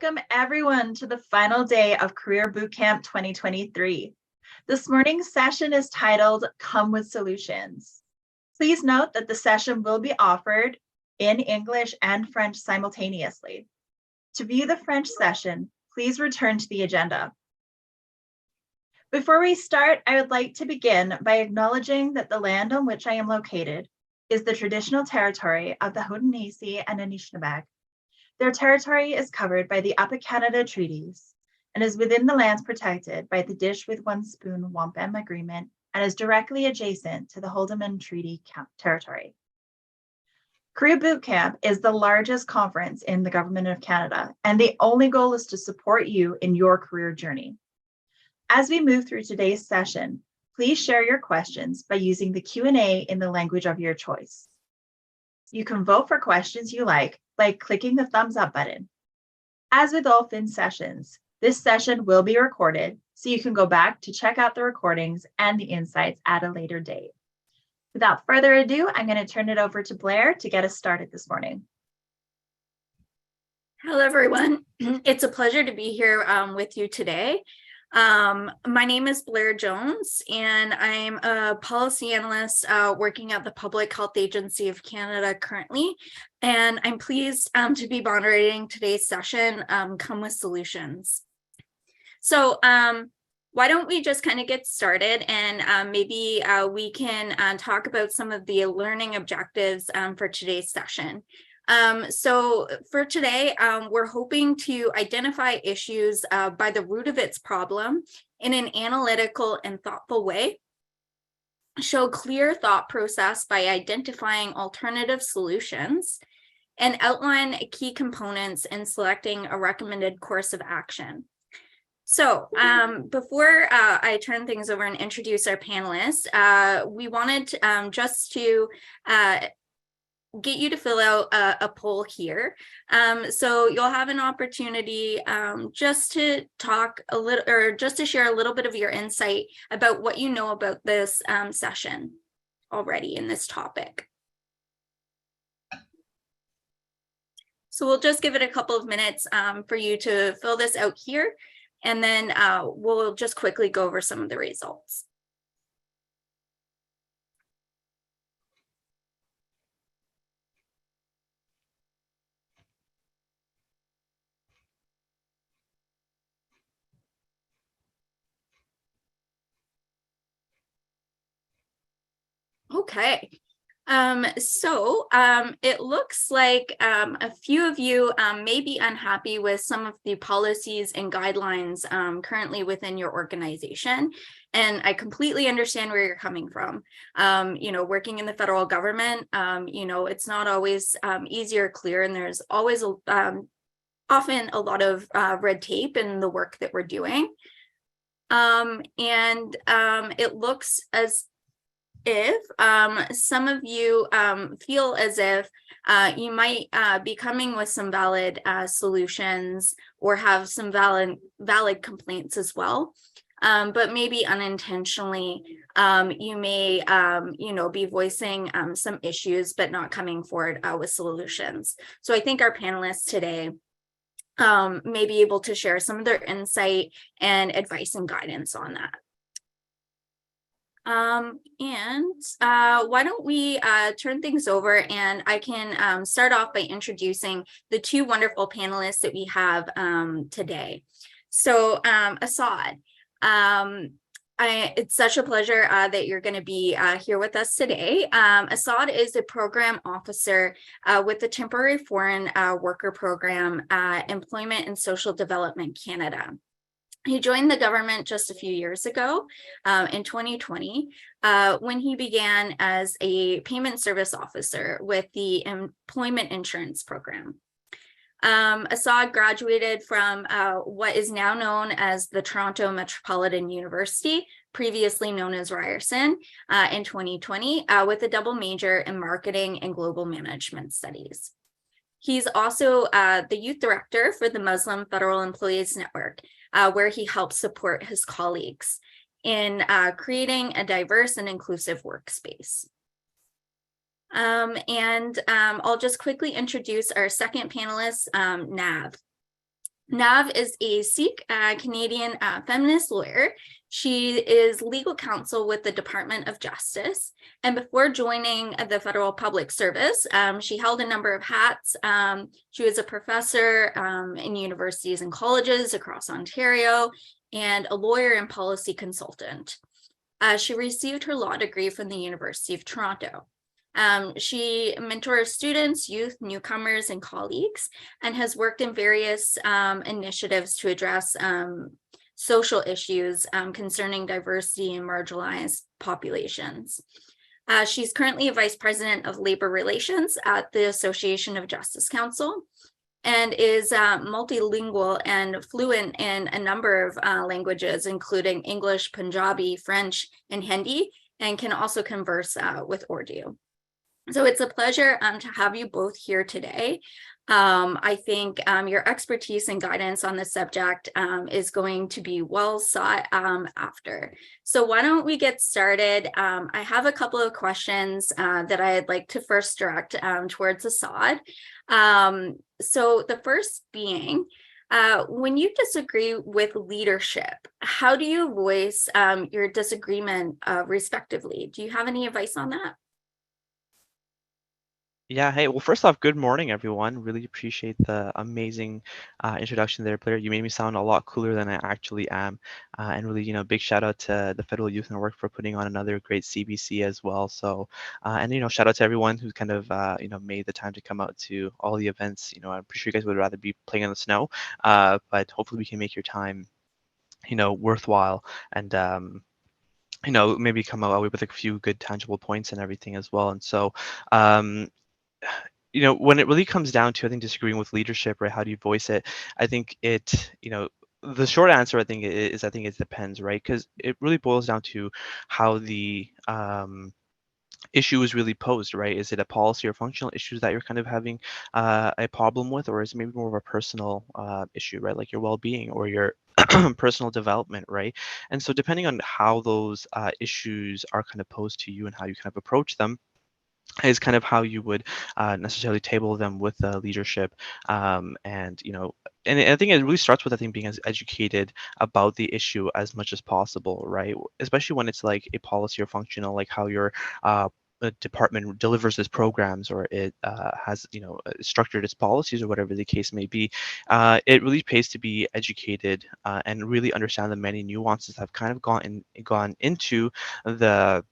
Welcome everyone to the final day of Career Bootcamp 2023. This morning's session is titled Come with Solutions. Please note that the session will be offered in English and French simultaneously. To view the French session, please return to the agenda. Before we start, I would like to begin by acknowledging that the land on which I am located is the traditional territory of the Haudenosaunee and Anishinaabe. Their territory is covered by the Upper Canada Treaties and is within the lands protected by the Dish with One Spoon Wampum Agreement and is directly adjacent to the Haldimand Treaty territory. Career Bootcamp is the largest conference in the Government of Canada, and the only goal is to support you in your career journey. As we move through today's session, please share your questions by using the Q&A in the language of your choice. You can vote for questions you like by clicking the thumbs up button. As with all Fin sessions, this session will be recorded, so you can go back to check out the recordings and the insights at a later date. Without further ado, I'm going to turn it over to Blair to get us started this morning. Hello, everyone. It's a pleasure to be here with you today. My name is Blair Jones, and I'm a policy analyst working at the Public Health Agency of Canada currently, and I'm pleased to be moderating today's session, Come with Solutions. So why don't we just kind of get started, and maybe we can talk about some of the learning objectives for today's session. So for today, we're hoping to identify issues by the root of its problem in an analytical and thoughtful way, show clear thought process by identifying alternative solutions, and outline key components in selecting a recommended course of action. So before I turn things over and introduce our panelists, we wanted just to get you to fill out a poll here. So you'll have an opportunity just to talk a little, or just to share a little bit of your insight about what you know about this session already in this topic. So we'll just give it a couple of minutes for you to fill this out here, and then we'll just quickly go over some of the results. Okay, so it looks like a few of you may be unhappy with some of the policies and guidelines currently within your organization. And I completely understand where you're coming from. You know, working in the federal government, you know, it's not always easy or clear, and there's always often a lot of red tape in the work that we're doing. It looks as if some of you feel as if you might be coming with some valid solutions or have some valid complaints as well, but maybe unintentionally you may you know, be voicing some issues but not coming forward with solutions. So I think our panelists today may be able to share some of their insight and advice and guidance on that. Why don't we turn things over, and I can start off by introducing the two wonderful panelists that we have today. So Assad, it's such a pleasure that you're going to be here with us today. Assad is a program officer with the Temporary Foreign Worker Program at Employment and Social Development Canada. He joined the government just a few years ago in 2020 when he began as a payment service officer with the Employment Insurance Program. Assad graduated from what is now known as the Toronto Metropolitan University, previously known as Ryerson, in 2020 with a double major in marketing and global management studies. He's also the youth director for the Muslim Federal Employees Network, where he helps support his colleagues in creating a diverse and inclusive workspace. I'll just quickly introduce our second panelist, Nav. Nav is a Sikh Canadian feminist lawyer. She is legal counsel with the Department of Justice. And before joining the Federal Public Service, she held a number of hats. She was a professor in universities and colleges across Ontario and a lawyer and policy consultant. She received her law degree from the University of Toronto. She mentors students, youth, newcomers, and colleagues, and has worked in various initiatives to address social issues concerning diversity and marginalized populations. She's currently a vice president of labor relations at the Association of Justice Council and is multilingual and fluent in a number of languages, including English, Punjabi, French, and Hindi, and can also converse with Urdu. So it's a pleasure to have you both here today. I think your expertise and guidance on this subject is going to be well sought after. So why don't we get started? I have a couple of questions that I'd like to first direct towards Assad. So the first being, when you disagree with leadership, how do you voice your disagreement respectively? Do you have any advice on that? Yeah, hey, well, first off, good morning, everyone. Really appreciate the amazing introduction there, Blair. You made me sound a lot cooler than I actually am. And really, big shout out to the Federal Youth Network for putting on another great CBC as well. So, and, shout out to everyone who kind of, made the time to come out to all the events. I'm pretty sure you guys would rather be playing in the snow, but hopefully we can make your time, worthwhile and, maybe come away with a few good tangible points and everything as well. And so, when it really comes down to, I think, disagreeing with leadership, right? How do you voice it? I think the short answer, I think, I think it depends, right? Because it really boils down to how the issue is really posed, right? Is it a policy or functional issues that you're kind of having a problem with, or is it maybe more of a personal issue, right? Like your well-being or your personal development, right? And so depending on how those issues are kind of posed to you and how you kind of approach them, is kind of how you would necessarily table them with the leadership. And I think it really starts with, I think, being as educated about the issue as much as possible, right? Especially when it's like a policy or functional, like how your department delivers its programs, or it has, structured its policies, or whatever the case may be. It really pays to be educated and really understand the many nuances that have kind of gone into the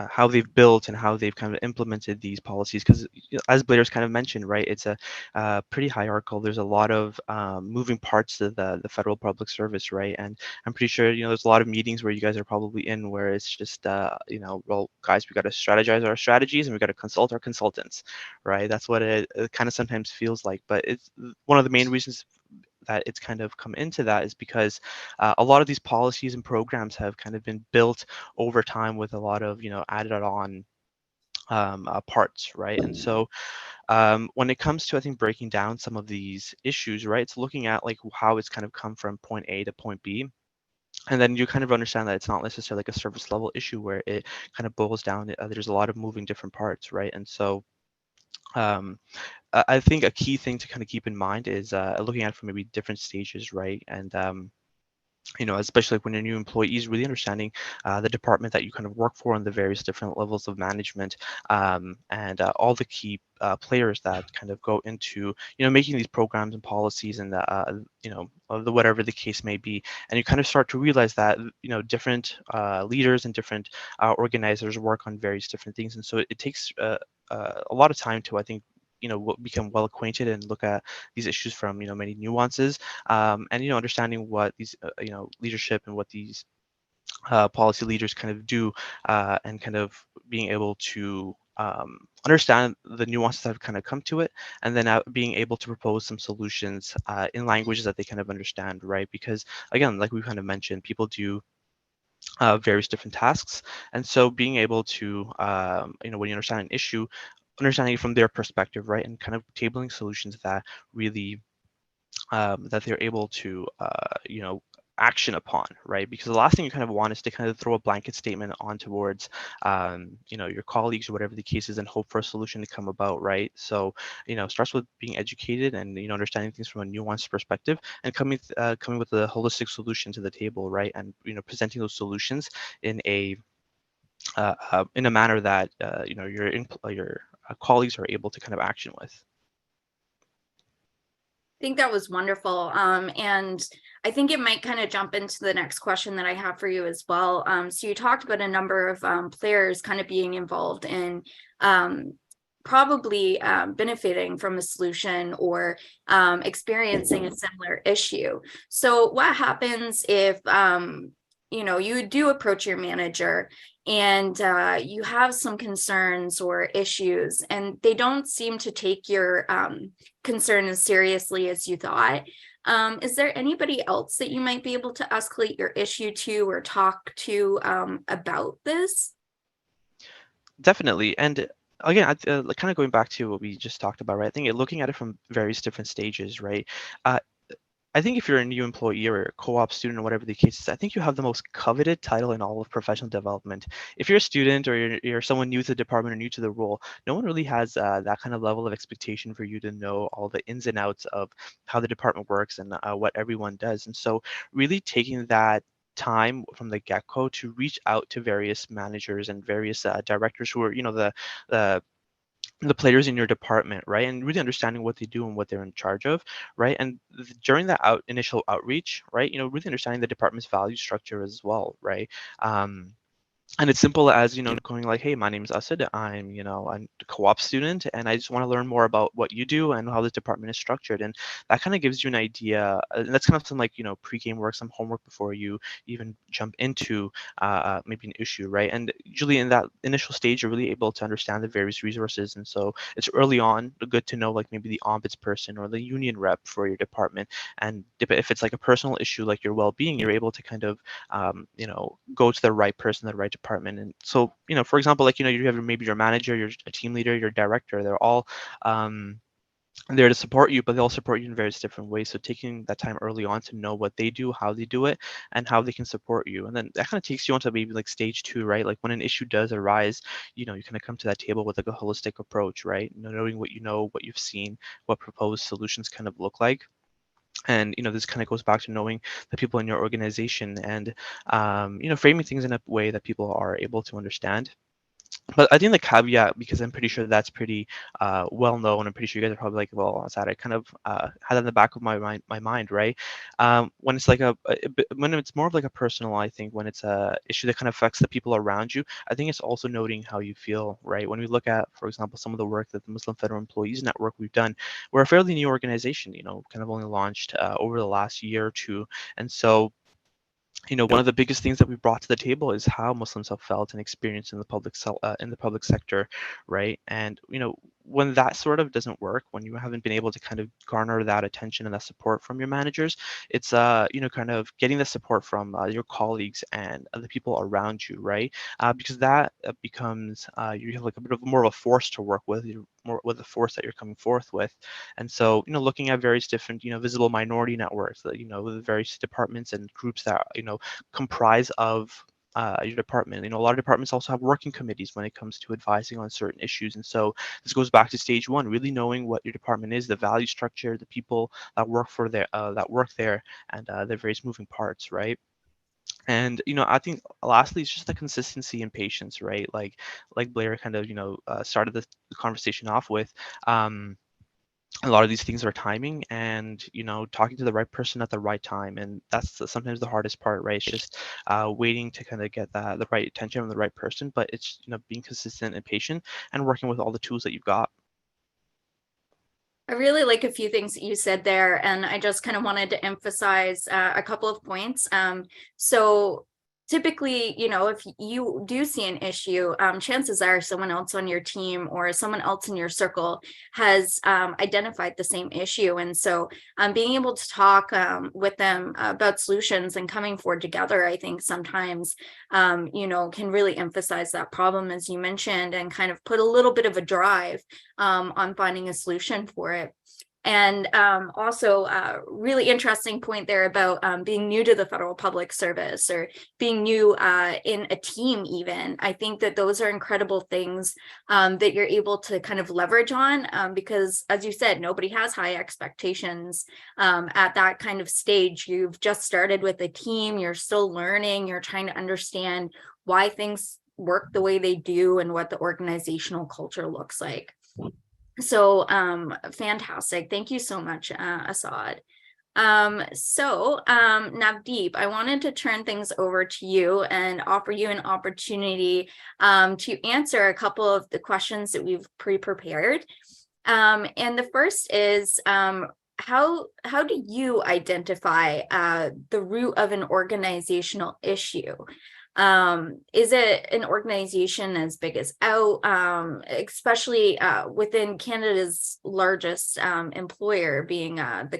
how they've built and how they've kind of implemented these policies. Because as Blair's kind of mentioned, right, it's a pretty hierarchical. There's a lot of moving parts to the federal public service, right? And I'm pretty sure, there's a lot of meetings where you guys are probably in where it's just, well, guys, we got to strategize our strategies and we got to consult our consultants, right? That's what it kind of sometimes feels like. But it's one of the main reasons that it's kind of come into that is because a lot of these policies and programs have kind of been built over time with a lot of added on parts, right? And so when it comes to, I think, breaking down some of these issues, right, it's looking at like how it's kind of come from point A to point B. And then you kind of understand that it's not necessarily like a surface level issue where it kind of boils down. There's a lot of moving different parts, right? And so um, I think a key thing to kind of keep in mind is looking at it from maybe different stages, right? And especially like when you're new employees, really understanding the department that you kind of work for and the various different levels of management, and all the key players that kind of go into making these programs and policies and the whatever the case may be. And you kind of start to realize that different leaders and different organizers work on various different things, and so it takes a lot of time to, I think, become well acquainted and look at these issues from many nuances, and understanding what these leadership and what these policy leaders kind of do, and kind of being able to understand the nuances that have kind of come to it, and then being able to propose some solutions in languages that they kind of understand, right? Because again, like we kind of mentioned, people do various different tasks, and so being able to when you understand an issue, understanding it from their perspective, right, and kind of tabling solutions that really that they're able to action upon, right? Because the last thing you kind of want is to kind of throw a blanket statement on towards, your colleagues or whatever the case is, and hope for a solution to come about, right? So, starts with being educated and understanding things from a nuanced perspective, and coming with a holistic solution to the table, right? And presenting those solutions in a manner that your colleagues are able to kind of action with. I think that was wonderful. And I think it might kind of jump into the next question that I have for you as well. So you talked about a number of players kind of being involved in probably benefiting from a solution or experiencing a similar issue. So what happens if you do approach your manager and you have some concerns or issues and they don't seem to take your concern as seriously as you thought? Is there anybody else that you might be able to escalate your issue to or talk to about this? Definitely. And again, kind of going back to what we just talked about, right? I think looking at it from various different stages, right? Uh, I think if you're a new employee or a co-op student or whatever the case is, I think you have the most coveted title in all of professional development. If you're a student or you're someone new to the department or new to the role, no one really has that kind of level of expectation for you to know all the ins and outs of how the department works and what everyone does. And so really taking that time from the get-go to reach out to various managers and various directors who are, the the players in your department, right? And really understanding what they do and what they're in charge of, right? And during that initial outreach, right, really understanding the department's value structure as well, right? And it's simple as going like, hey, my name is Asad, I'm a co-op student and I just want to learn more about what you do and how this department is structured. And that kind of gives you an idea, and that's kind of some like pre-game work, some homework before you even jump into maybe an issue, right? And usually in that initial stage you're really able to understand the various resources, and so it's early on good to know like maybe the ombudsperson or the union rep for your department. And if it's like a personal issue like your well-being, you're able to kind of go to the right person, the right department. And so, for example, like, you have maybe your manager, your team leader, your director, they're all there to support you, but they'll support you in various different ways. So taking that time early on to know what they do, how they do it, and how they can support you. And then that kind of takes you onto maybe like stage two, right? Like when an issue does arise, you kind of come to that table with like a holistic approach, right? Knowing what what you've seen, what proposed solutions kind of look like. And this kind of goes back to knowing the people in your organization and framing things in a way that people are able to understand. But I think the caveat, because I'm pretty sure that's pretty well known, I'm pretty sure you guys are probably like, well, that's that I kind of had that in the back of my mind, right? When it's like when it's more of like a personal, I think when it's a issue that kind of affects the people around you, I think it's also noting how you feel, right? When we look at, for example, some of the work that the Muslim Federal Employees Network we've done, we're a fairly new organization, kind of only launched over the last year or two, and so one of the biggest things that we brought to the table is how Muslims have felt and experienced in the in the public sector, right? And when that sort of doesn't work, when you haven't been able to kind of garner that attention and that support from your managers, it's kind of getting the support from your colleagues and the people around you, right? Because that becomes you have like a bit of more of a force to work with. You're more with the force that you're coming forth with. And so looking at various different visible minority networks, that the various departments and groups that comprise of your department. A lot of departments also have working committees when it comes to advising on certain issues. And so this goes back to stage one, really knowing what your department is, the value structure, the people that work there, and the various moving parts, right? And I think lastly, it's just the consistency and patience, right? Like Blair kind of started the conversation off with. A lot of these things are timing and talking to the right person at the right time, and that's sometimes the hardest part, right? It's just waiting to kind of get the right attention from the right person, but it's being consistent and patient and working with all the tools that you've got. I really like a few things that you said there, and I just kind of wanted to emphasize a couple of points. So typically, if you do see an issue, chances are someone else on your team or someone else in your circle has identified the same issue. And so being able to talk with them about solutions and coming forward together, I think sometimes, can really emphasize that problem, as you mentioned, and kind of put a little bit of a drive on finding a solution for it. And also really interesting point there about being new to the federal public service or being new in a team even. I think that those are incredible things that you're able to kind of leverage on because, as you said, nobody has high expectations at that kind of stage. You've just started with a team, you're still learning, you're trying to understand why things work the way they do and what the organizational culture looks like. So fantastic. Thank you so much, Assad. Navdeep, I wanted to turn things over to you and offer you an opportunity to answer a couple of the questions that we've pre-prepared. And the first is, how do you identify the root of an organizational issue? Is it an organization as big as OUT, especially within Canada's largest employer being the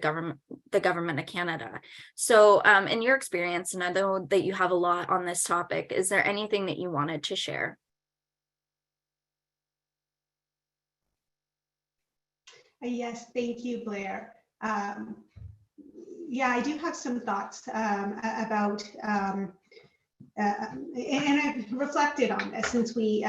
government of Canada? So in your experience, and I know that you have a lot on this topic, is there anything that you wanted to share? Yes, thank you, Blair. Yeah, I do have some thoughts about and I've reflected on this since the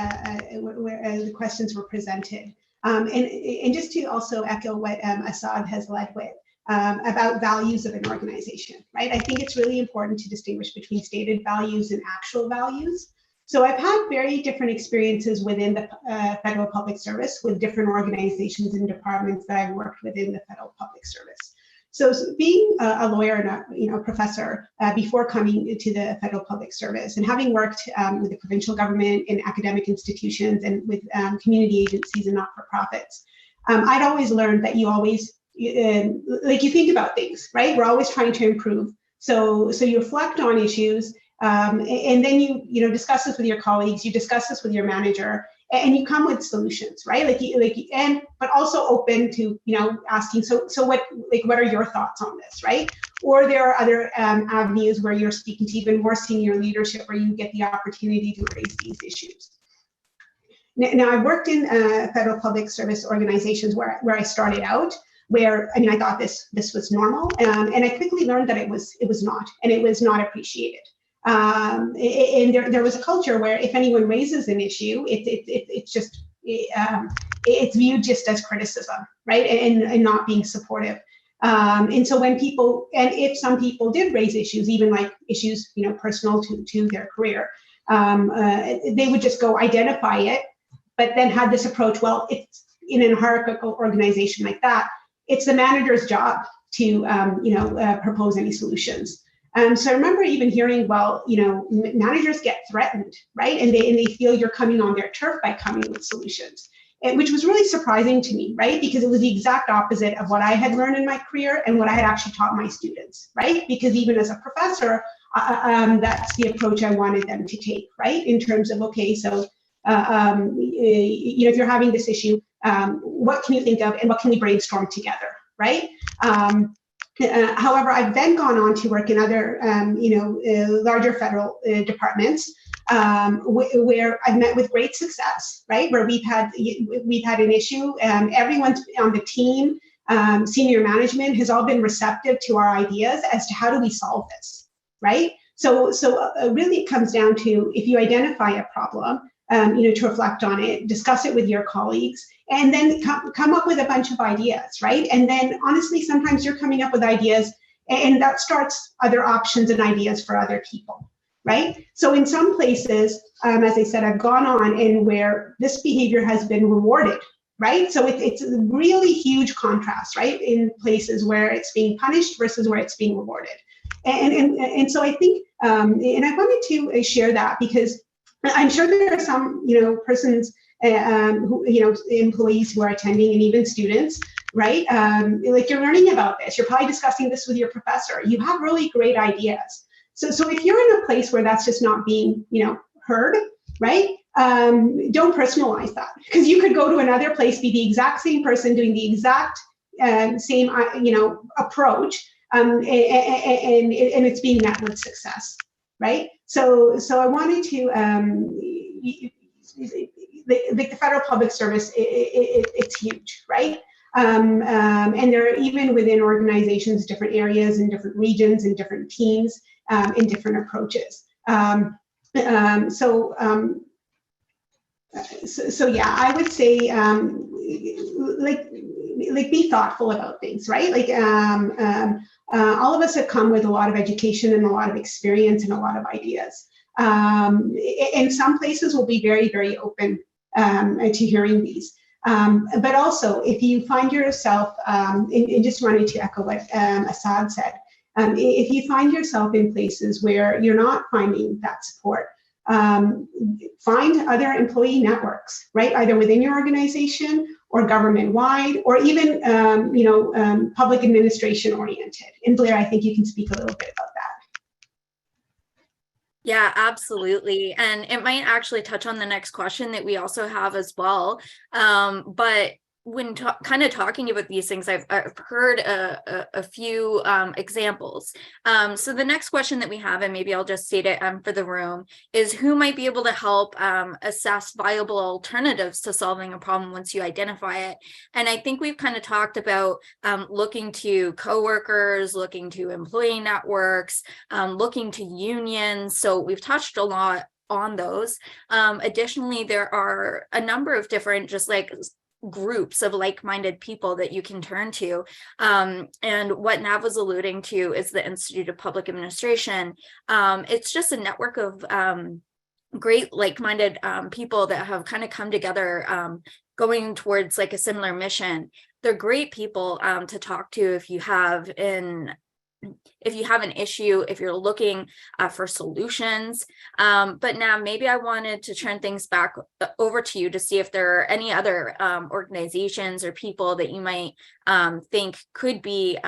questions were presented. And just to also echo what Assad has led with about values of an organization, right? I think it's really important to distinguish between stated values and actual values. So I've had very different experiences within the federal public service with different organizations and departments that I've worked within the federal public service. So being a lawyer and a professor before coming to the federal public service and having worked with the provincial government in academic institutions and with community agencies and not-for-profits, I'd always learned that you always, like you think about things, right? We're always trying to improve. So you reflect on issues and then you discuss this with your colleagues, you discuss this with your manager, and you come with solutions, right? But also open to asking. So what are your thoughts on this, right? Or there are other avenues where you're speaking to even more senior leadership, where you get the opportunity to raise these issues. Now I've worked in federal public service organizations where I started out, where I thought this was normal, and I quickly learned that it was not, and it was not appreciated. And there was a culture where if anyone raises an issue, it's viewed just as criticism, right, and not being supportive. And so if some people did raise issues, even like issues personal to their career, they would just go identify it, but then had this approach. Well, it's in an hierarchical organization like that, it's the manager's job to propose any solutions. So I remember even hearing, managers get threatened, right? And they feel you're coming on their turf by coming with solutions, which was really surprising to me, right? Because it was the exact opposite of what I had learned in my career and what I had actually taught my students, right? Because even as a professor, that's the approach I wanted them to take, right? In terms of, okay, so, if you're having this issue, what can you think of and what can we brainstorm together, right? However, I've then gone on to work in other, larger federal departments where I've met with great success, right? Where we've had an issue, everyone's on the team, senior management has all been receptive to our ideas as to how do we solve this, right? So really it comes down to, if you identify a problem, to reflect on it, discuss it with your colleagues, and then come up with a bunch of ideas, right? And then honestly, sometimes you're coming up with ideas and that starts other options and ideas for other people, right? So in some places, as I said, I've gone on and where this behavior has been rewarded, right? So it's a really huge contrast, right? In places where it's being punished versus where it's being rewarded. And so I think, and I wanted to share that because I'm sure there are some, persons, who, employees who are attending and even students, right? Like you're learning about this, you're probably discussing this with your professor. You have really great ideas. So if you're in a place where that's just not being, heard, right? Don't personalize that, because you could go to another place, be the exact same person doing the exact same, approach, and it's being met with success. Right. So I wanted to, the federal public service, it's huge, right? And there are even within organizations, different areas and different regions and different teams and different approaches. So yeah, I would say like be thoughtful about things, right? Like all of us have come with a lot of education and a lot of experience and a lot of ideas. And some places will be very, very open to hearing these. But also, if you find yourself, and just wanted to echo what Assad said, if you find yourself in places where you're not finding that support, find other employee networks, right? Either within your organization or government-wide, or even public administration oriented. And Blair, I think you can speak a little bit about that. Yeah, absolutely. And it might actually touch on the next question that we also have as well. But when kind of talking about these things, I've heard a few examples. So the next question that we have, and maybe I'll just state it for the room, is who might be able to help assess viable alternatives to solving a problem once you identify it? And I think we've kind of talked about looking to coworkers, looking to employee networks, looking to unions. So we've touched a lot on those. Additionally, there are a number of different just like groups of like-minded people that you can turn to. And what Nav was alluding to is the Institute of Public Administration. It's just a network of great like-minded people that have kind of come together going towards like a similar mission. They're great people to talk to if you have an issue, if you're looking for solutions. But now maybe I wanted to turn things back over to you to see if there are any other organizations or people that you might think could be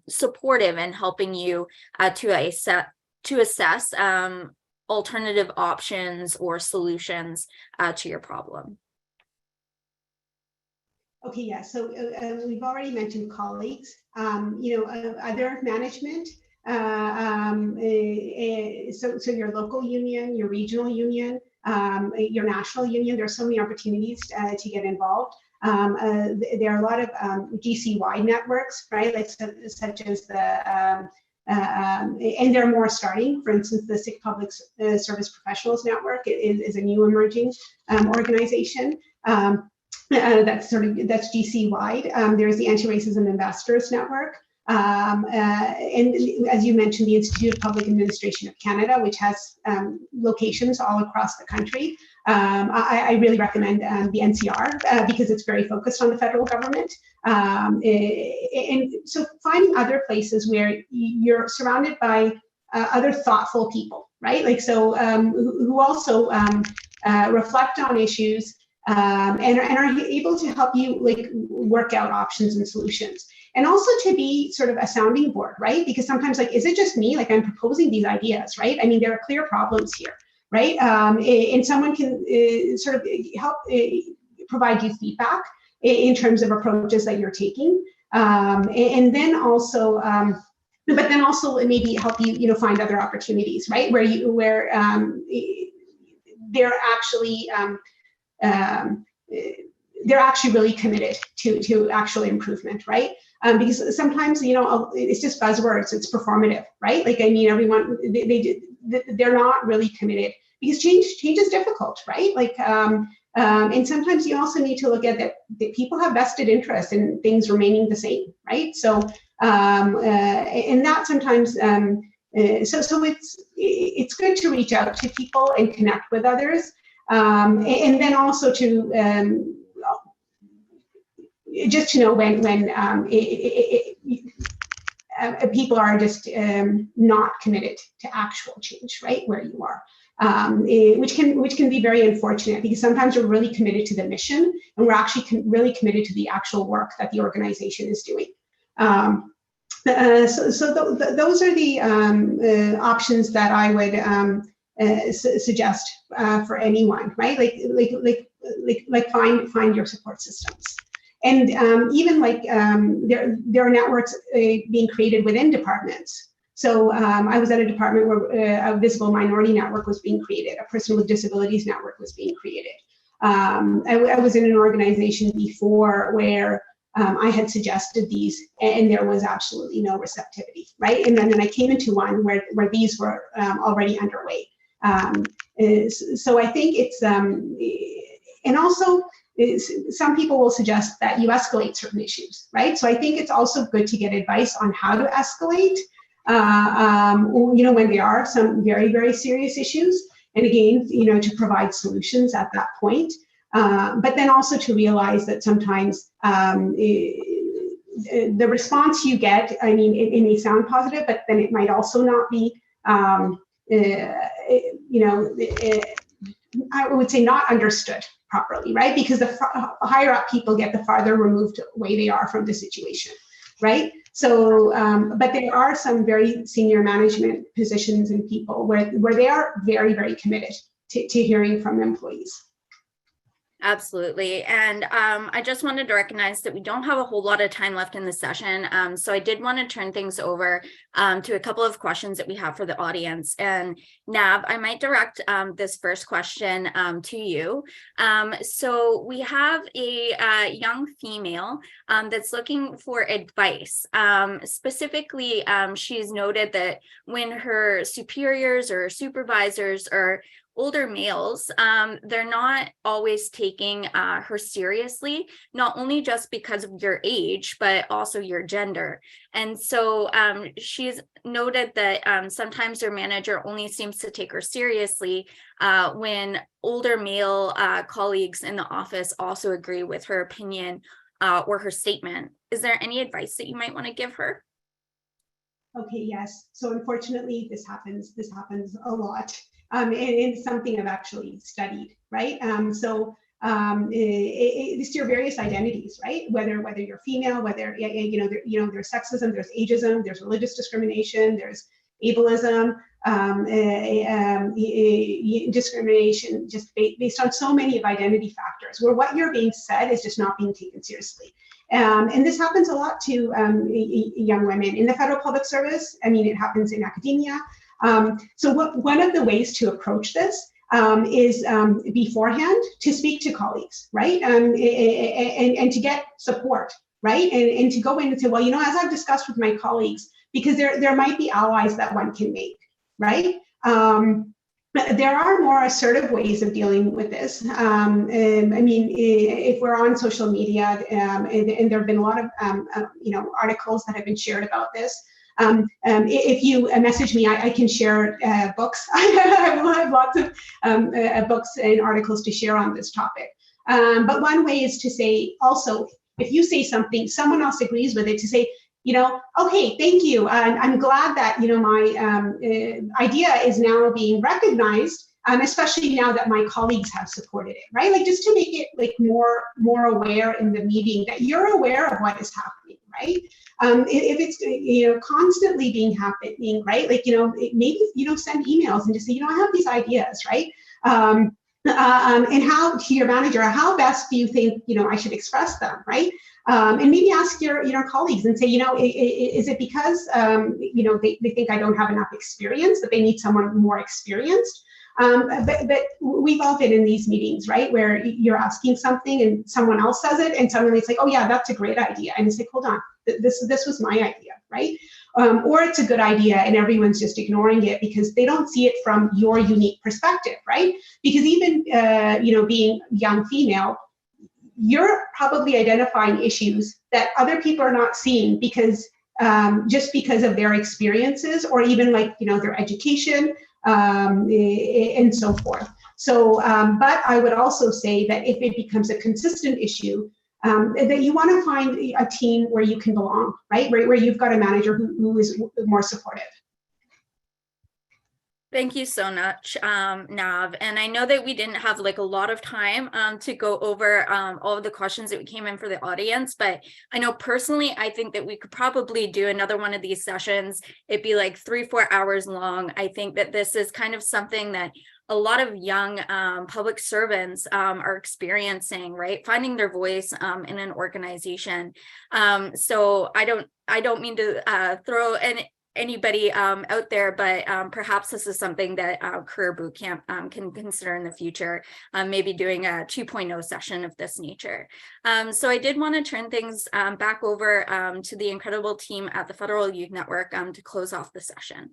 supportive in helping you to assess alternative options or solutions to your problem. Okay, yeah, so we've already mentioned colleagues, other management, so your local union, your regional union, your national union. There's so many opportunities to get involved. There are a lot of GC-wide networks, right, like such as the, and there are more starting. For instance, the Sikh Public Service Professionals Network is a new emerging organization. That's GC wide. There's the Anti-Racism Ambassadors Network. And as you mentioned, the Institute of Public Administration of Canada, which has locations all across the country. I really recommend the NCR because it's very focused on the federal government. And so finding other places where you're surrounded by other thoughtful people, right? Like, so who also reflect on issues and are able to help you like work out options and solutions, and also to be sort of a sounding board, right? Because sometimes, like, is it just me? Like, I'm proposing these ideas, right? I mean, there are clear problems here, right? And someone can sort of help provide you feedback in terms of approaches that you're taking, and then also, but then also maybe help you, find other opportunities, right? Where they're actually really committed to actual improvement, right? Because sometimes, it's just buzzwords, it's performative, right? Like, I mean, everyone, they're not really committed because change is difficult, right? Like, and sometimes you also need to look at that people have vested interest in things remaining the same, right? So, and that sometimes, so it's good to reach out to people and connect with others. And then also to just to know when people are just not committed to actual change, right, where you are, which can be very unfortunate because sometimes we're really committed to the mission and we're actually really committed to the actual work that the organization is doing. So those are the options that I would suggest for anyone, right? Like find your support systems, and even like there are networks being created within departments. So I was at a department where a visible minority network was being created, a person with disabilities network was being created. I was in an organization before where I had suggested these, and there was absolutely no receptivity, right? And then I came into one where these were already underway. So I think it's, and also some people will suggest that you escalate certain issues, right? So I think it's also good to get advice on how to escalate, when there are some very, very serious issues. And again, to provide solutions at that point. But then also to realize that sometimes the response you get, I mean, it may sound positive, but then it might also not be, I would say not understood properly, right? Because the higher up people get, the farther removed away they are from the situation, right? So, but there are some very senior management positions and people where they are very, very committed to hearing from employees. Absolutely. And I just wanted to recognize that we don't have a whole lot of time left in the session. So I did want to turn things over to a couple of questions that we have for the audience. And Nav, I might direct this first question to you. So we have a young female that's looking for advice. Specifically, she's noted that when her superiors or supervisors are older males, they're not always taking her seriously, not only just because of your age, but also your gender. And so she's noted that sometimes her manager only seems to take her seriously when older male colleagues in the office also agree with her opinion or her statement. Is there any advice that you might want to give her? Okay, yes. So unfortunately, this happens a lot. And it's something I've actually studied, right? It's your various identities, right? Whether you're female, whether there's sexism, there's ageism, there's religious discrimination, there's ableism, discrimination, just based on so many of identity factors, where what you're being said is just not being taken seriously. And this happens a lot to young women in the federal public service. I mean, it happens in academia. So one of the ways to approach this is beforehand to speak to colleagues, right? And to get support, right? And to go in and say, well, as I've discussed with my colleagues, because there might be allies that one can make, right? There are more assertive ways of dealing with this. I mean, if we're on social media, and there have been a lot of articles that have been shared about this. If you message me, I can share books. I have lots of books and articles to share on this topic. But one way is to say also, if you say something, someone else agrees with it, to say, okay, thank you. I'm glad that, my idea is now being recognized, especially now that my colleagues have supported it, right? Like just to make it like more aware in the meeting that you're aware of what is happening, right? If it's, constantly being happening, right? Like, maybe, send emails and just say, I have these ideas, right? And how, to your manager, how best do you think, I should express them, right? And maybe ask your colleagues and say, is it because, they think I don't have enough experience, that they need someone more experienced? But we've all been in these meetings, right, where you're asking something and someone else says it, and suddenly it's like, oh yeah, that's a great idea. And it's like, hold on, this was my idea, right? Or it's a good idea and everyone's just ignoring it because they don't see it from your unique perspective, right? Because even, being young female, you're probably identifying issues that other people are not seeing because just because of their experiences or even like, their education, and so forth. So, but I would also say that if it becomes a consistent issue, that you want to find a team where you can belong, right? Where you've got a manager who is more supportive. Thank you so much, Nav. And I know that we didn't have like a lot of time to go over all of the questions that came in for the audience, but I know personally, I think that we could probably do another one of these sessions. It'd be like 3-4 hours long. I think that this is kind of something that a lot of young public servants are experiencing, right? Finding their voice in an organization. So I don't mean to throw anybody out there, but perhaps this is something that Career Bootcamp can consider in the future, maybe doing a 2.0 session of this nature. So I did want to turn things back over to the incredible team at the Federal Youth Network to close off the session.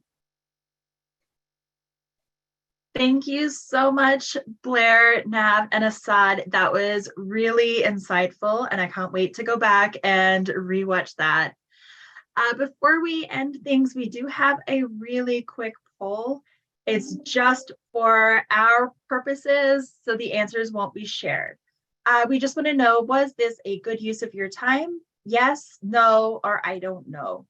Thank you so much, Blair, Nav, and Assad. That was really insightful, and I can't wait to go back and rewatch that. Before we end things, we do have a really quick poll. It's just for our purposes, so the answers won't be shared. We just want to know, was this a good use of your time? Yes, no, or I don't know.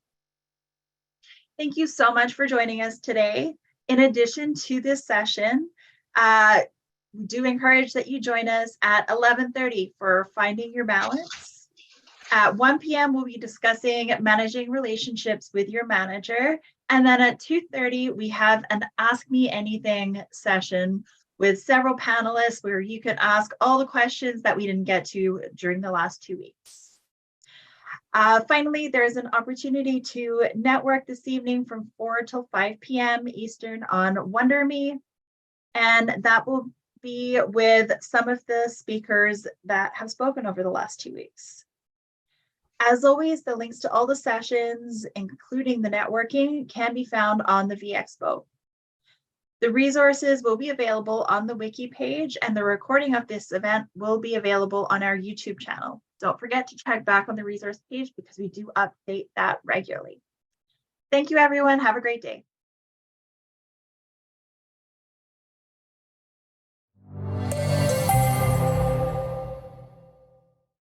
Thank you so much for joining us today. In addition to this session, we do encourage that you join us at 11:30 for Finding Your Balance. At 1 p.m., we'll be discussing managing relationships with your manager. And then at 2:30, we have an Ask Me Anything session with several panelists where you can ask all the questions that we didn't get to during the last 2 weeks. Finally, there's an opportunity to network this evening from 4 till 5 p.m. Eastern on Wonder Me, and that will be with some of the speakers that have spoken over the last 2 weeks. As always, the links to all the sessions, including the networking, can be found on the VExpo. The resources will be available on the wiki page, and the recording of this event will be available on our YouTube channel. Don't forget to check back on the resource page because we do update that regularly. Thank you, everyone. Have a great day.